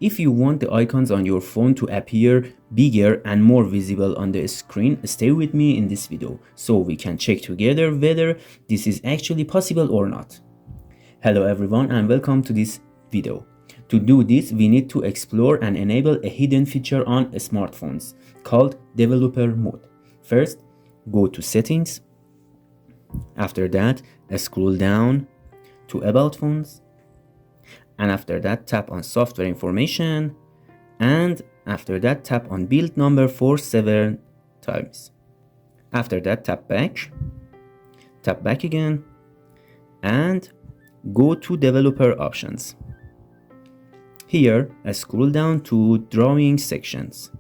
If you want the icons on your phone to appear bigger and more visible on the screen, stay with me in this video so we can check together whether this is actually possible or not. Hello everyone and welcome to this video. To do this, we need to explore and enable a hidden feature on smartphones called developer mode. First, go to settings. After that, scroll down to about phones. And after that, tap on software information. And after that, tap on build number 7 times. After that, tap back again, and go to developer options. Here, scroll down to drawing sections.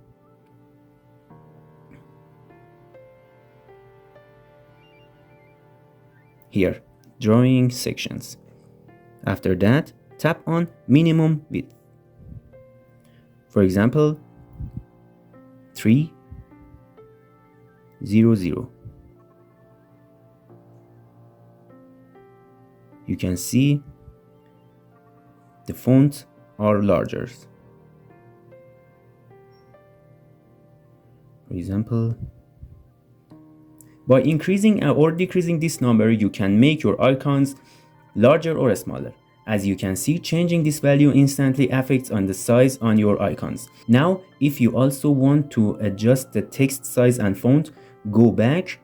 Here, drawing sections. After that, tap on minimum width. For example, 300. You can see the fonts are larger. For example, by increasing or decreasing this number, you can make your icons larger or smaller. As you can see, changing this value instantly affects on the size on your icons. Now, if you also want to adjust the text size and font, go back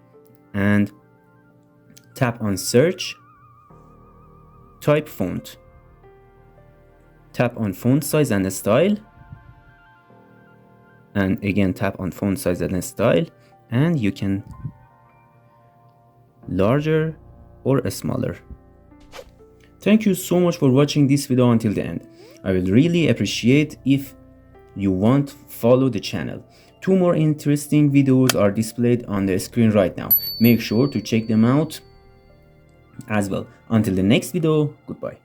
and tap on search, type font, tap on font size and style, and again tap on font size and style, and you can larger or smaller. Thank you so much for watching this video until the end. I will really appreciate if you want to follow the channel. 2 more interesting videos are displayed on the screen right now. Make sure to check them out as well. Until the next video, goodbye.